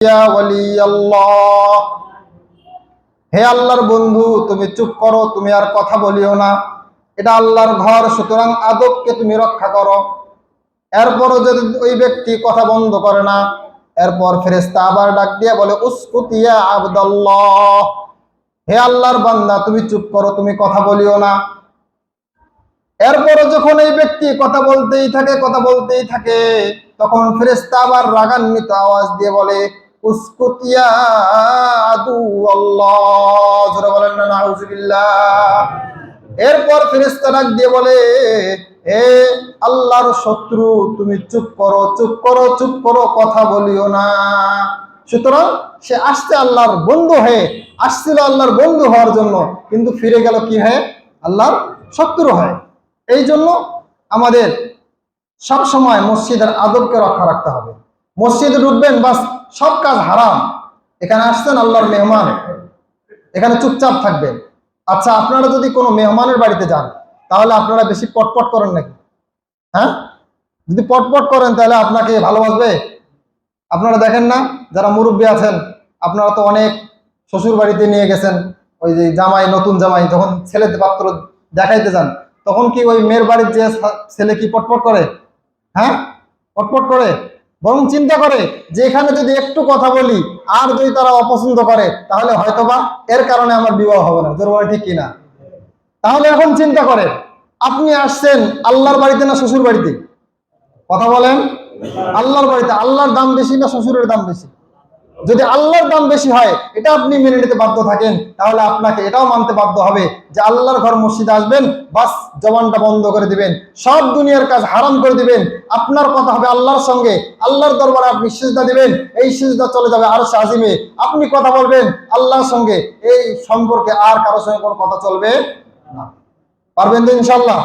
ইয়া ওয়ালিয়াল্লাহ, হে আল্লাহর বন্ধু তুমি চুপ করো, তুমি আর কথা বলিও না, এটা আল্লাহর ঘর, সুতরাং আদবকে তুমি রক্ষা করো। এরপরও যদি ওই ব্যক্তি কথা বন্ধ করে না, এরপর ফেরেশতা আবার ডাক দিয়ে বলে উসকুত ইয়া আবদাল্লাহ, হে আল্লাহর বান্দা তুমি চুপ করো, তুমি কথা বলিও না। এরপরও যখন এই ব্যক্তি কথা বলতেই থাকে, তখন ফেরেশতা আবার রাগান্বিত আওয়াজ দিয়ে বলে উসকুত ইয়া আদু আল্লাহ, জোরে বলেন না নাউজুবিল্লাহ। এরপর ফেরেশতা ডাক দিয়ে বলে হে আল্লাহর শত্রু তুমি চুপ করো, চুপ করো, চুপ করো, কথা বলিও না। সুতরাং সে আসছে আল্লাহর বন্ধু হয়ে, আসছিল আল্লাহর বন্ধু হওয়ার জন্য, কিন্তু ফিরে গেল কি হয়? আল্লাহর শত্রু হয়। এই জন্য আমাদের সব সময় মসজিদের আদবকে রক্ষা রাখতে হবে। মসজিদে ঢুকবেন, বাস সব কাজ হারাম, এখানে আসছেন আল্লাহর মেহমান, এখানে চুপচাপ থাকবেন। আচ্ছা, আপনারা যদি কোনো মেহমানের বাড়িতে যান, তাহলে আপনারা বেশি পটপট করেন নাকি? হ্যাঁ, যদি পটপট করেন তাহলে আপনাকে ভালোবাসবে? আপনারা দেখেন না, যারা মুরব্বী আছেন, আপনারা তো অনেক শ্বশুর বাড়িতে নিয়ে গেছেন, ওই যে জামাই, নতুন জামাই যখন ছেলে পাত্র দেখাইতে যান, তখন কি ওই মেয়ের বাড়ির যে ছেলে কি পটপট করে? হ্যাঁ, পটপট করে? বরং চিন্তা করে যে এখানে যদি একটু কথা বলি আর যদি তারা অপছন্দ করে, তাহলে হয়তোবা এর কারণে আমার বিবাহ হবে না। তোর বলে ঠিক কিনা? তাহলে এখন চিন্তা করে, আপনি আসছেন আল্লাহর বাড়িতে না শ্বশুর বাড়িতে? কথা বলেন। আল্লাহর বাড়িতে। আল্লাহর দাম বেশি না শ্বশুরের দাম বেশি? যদি আল্লাহর দাম বেশি হয়, এটা আপনি মেনে নিতে বাধ্য থাকেন, তাহলে আপনাকে এটাও মানতে বাধ্য হবে যে আল্লাহর ঘর মসজিদে আসবেন, বাস জবানটা বন্ধ করে দিবেন, সব দুনিয়ার কাজ হারাম করে দিবেন, আপনার কথা হবে আল্লাহর সঙ্গে, আল্লাহর দরবারে আপনি সিজদা দিবেন, এই সিজদা চলে যাবে আরশ আজিমে, আপনি কথা বলবেন আল্লাহর সঙ্গে, এই সম্পর্কে আর কারোর সঙ্গে কোনো কথা চলবে না। পারবেন তো ইনশাআল্লাহ?